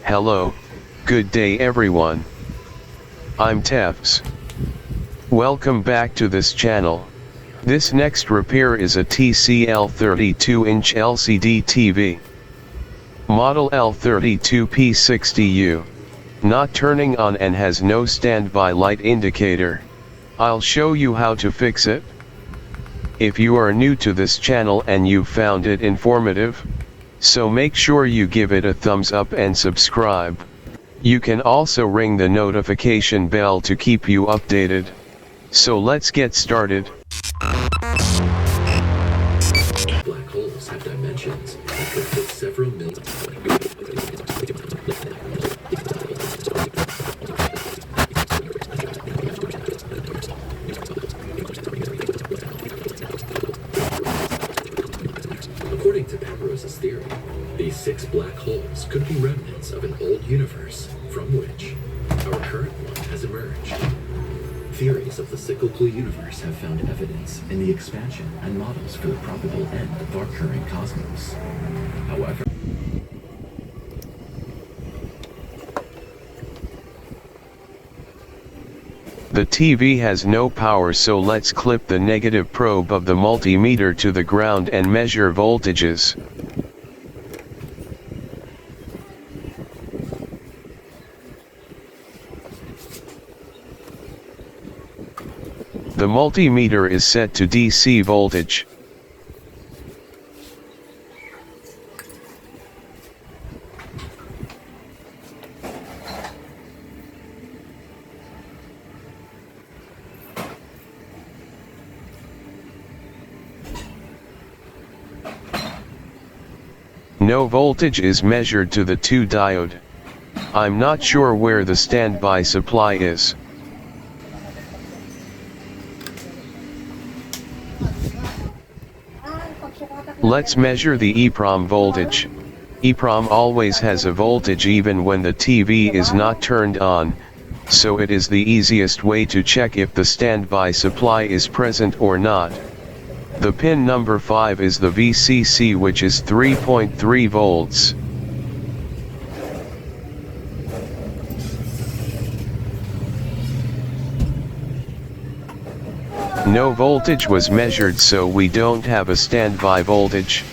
Hello, good day everyone. I'm Tefs. Welcome back to this channel. This next repair is a TCL 32-inch LCD TV. Model L32P60U. Not turning on and has no standby light indicator. I'll show you how to fix it. If you are new to this channel and you found it informative, so make sure you give it a thumbs up and subscribe. You can also ring the notification bell to keep you updated. So let's get started. Black holes have dimensions that could fit several million. According to Penrose's theory, these 6 black holes could be remnants of an old universe from which our current one has emerged. Theories of the cyclical universe have found evidence in the expansion and models for the probable end of our current cosmos. However, The TV has no power, so let's clip the negative probe of the multimeter to the ground and measure voltages. The multimeter is set to DC voltage. No voltage is measured to the 2 diode. I'm not sure where the standby supply is. Let's measure the EEPROM voltage. EEPROM always has a voltage even when the TV is not turned on, so it is the easiest way to check if the standby supply is present or not. The pin number 5 is the VCC, which is 3.3 volts. No voltage was measured, so we don't have a standby voltage.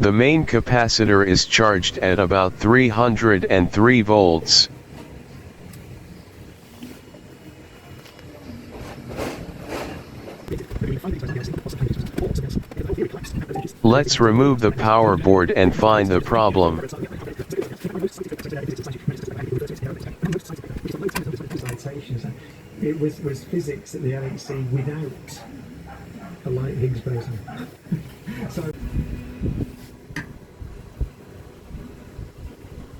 The main capacitor is charged at about 303 volts. Let's remove the power board and find the problem. It was physics at the LHC without a light Higgs boson. So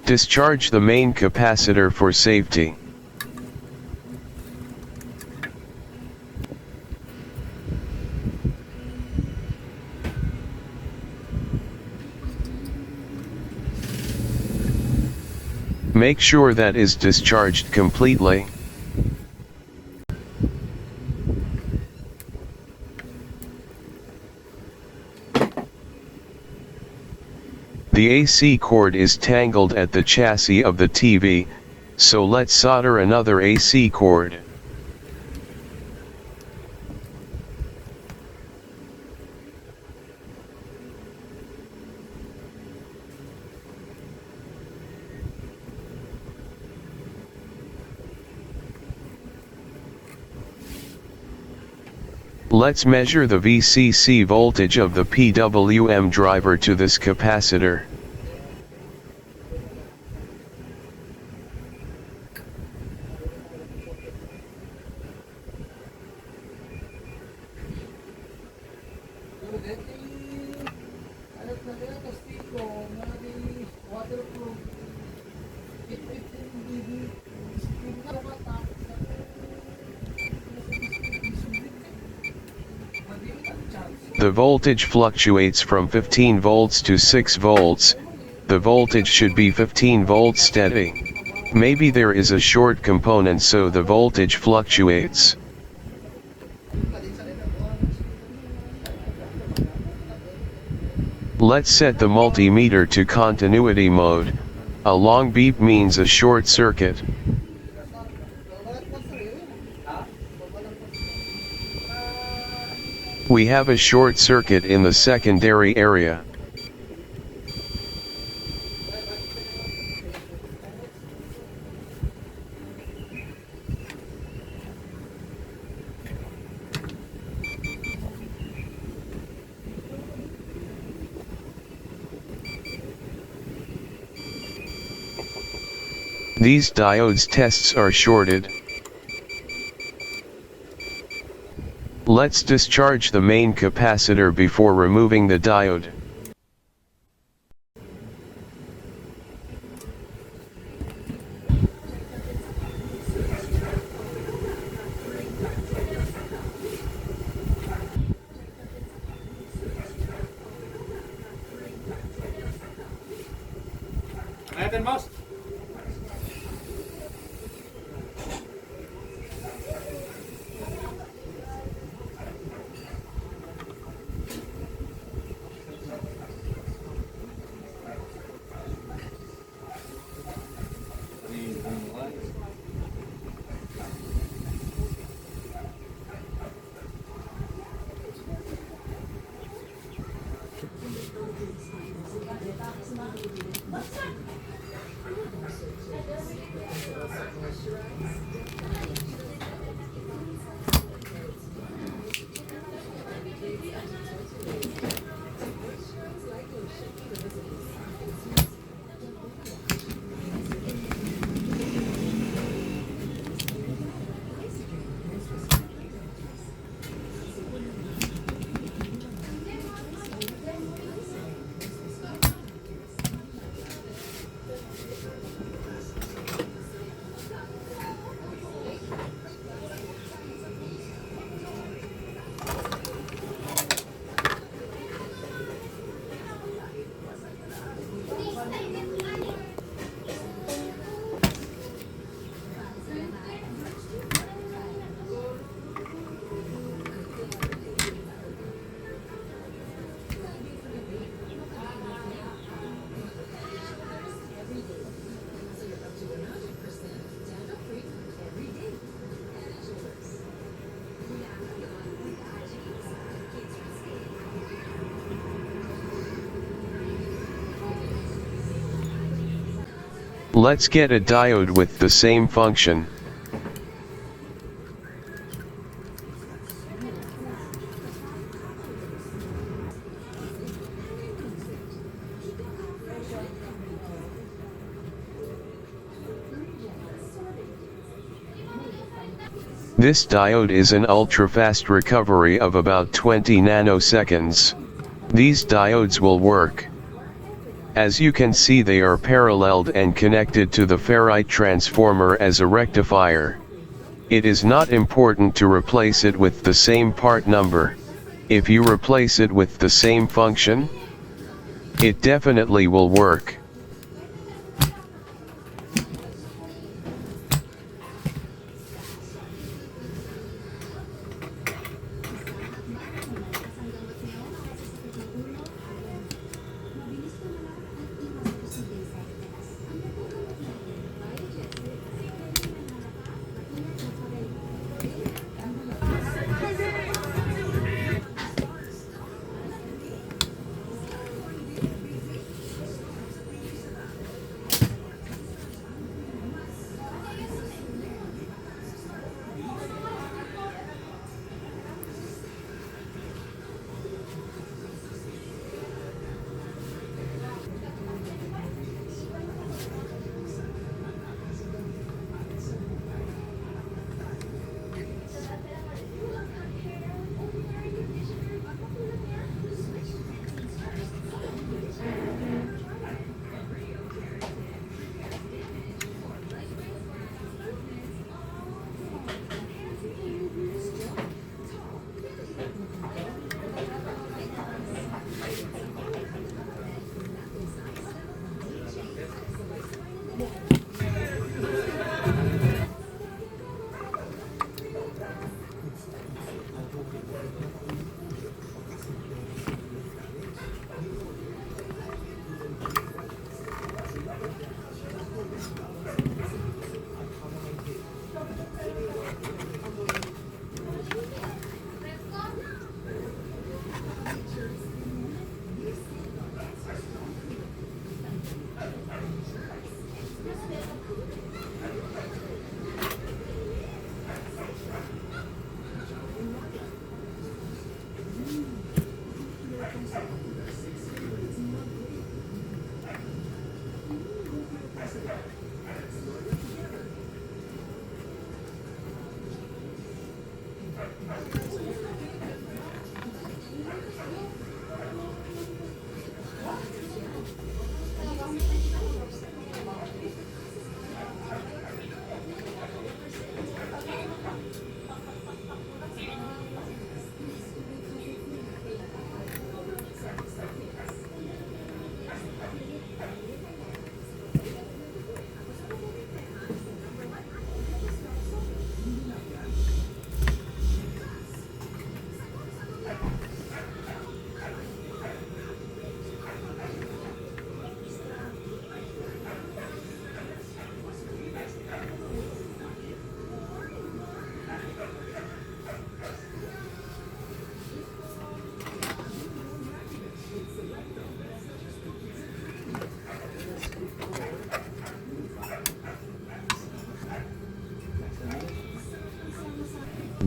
Discharge the main capacitor for safety. Make sure that is discharged completely. The AC cord is tangled at the chassis of the TV, so let's solder another AC cord. Let's measure the VCC voltage of the PWM driver to this capacitor. Waterproof. 15 dB. The voltage fluctuates from 15 volts to 6 volts, the voltage should be 15 volts steady. Maybe there is a short component so the voltage fluctuates. Let's set the multimeter to continuity mode. A long beep means a short circuit. We have a short circuit in the secondary area. These diodes tests are shorted. Let's discharge the main capacitor before removing the diode. Let's get a diode with the same function. This diode is an ultra-fast recovery of about 20 nanoseconds. These diodes will work. As you can see, they are paralleled and connected to the ferrite transformer as a rectifier. It is not important to replace it with the same part number. If you replace it with the same function, it definitely will work.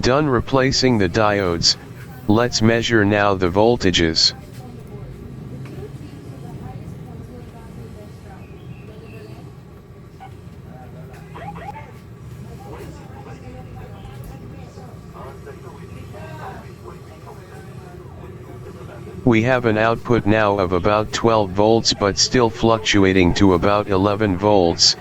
Done replacing the diodes, let's measure now the voltages. We have an output now of about 12 volts but still fluctuating to about 11 volts.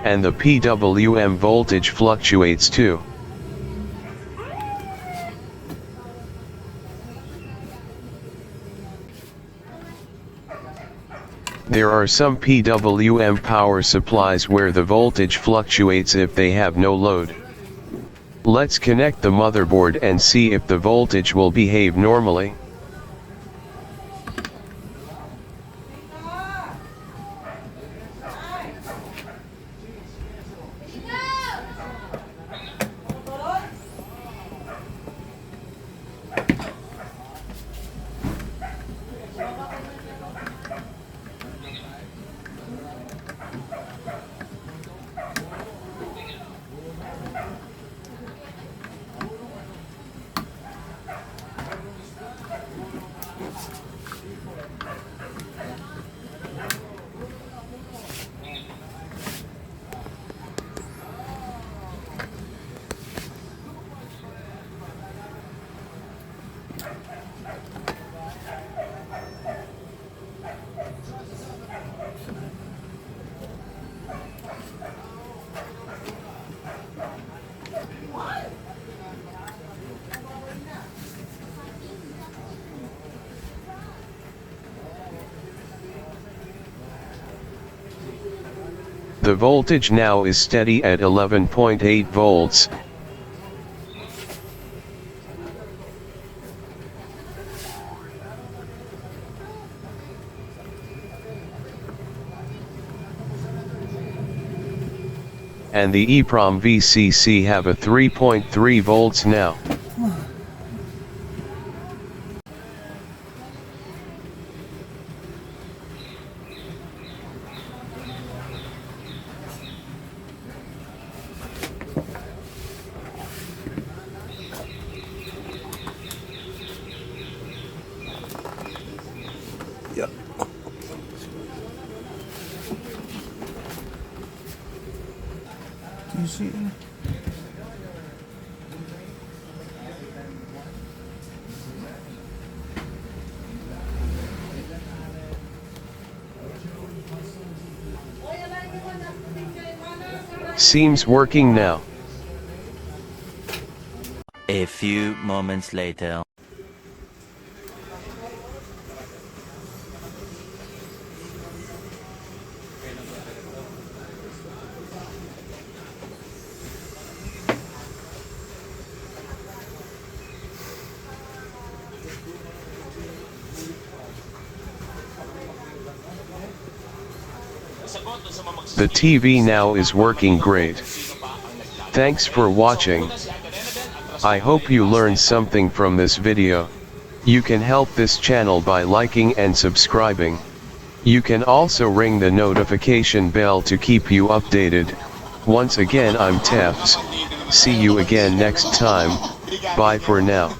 And the PWM voltage fluctuates too. There are some PWM power supplies where the voltage fluctuates if they have no load. Let's connect the motherboard and see if the voltage will behave normally. The voltage now is steady at 11.8 volts. And the EEPROM VCC have a 3.3 volts now. Yep. Do you see it? Seems working now. A few moments later. The TV now is working great. Thanks for watching. I hope you learned something from this video. You can help this channel by liking and subscribing. You can also ring the notification bell to keep you updated. Once again, I'm Tefs. See you again next time. Bye for now.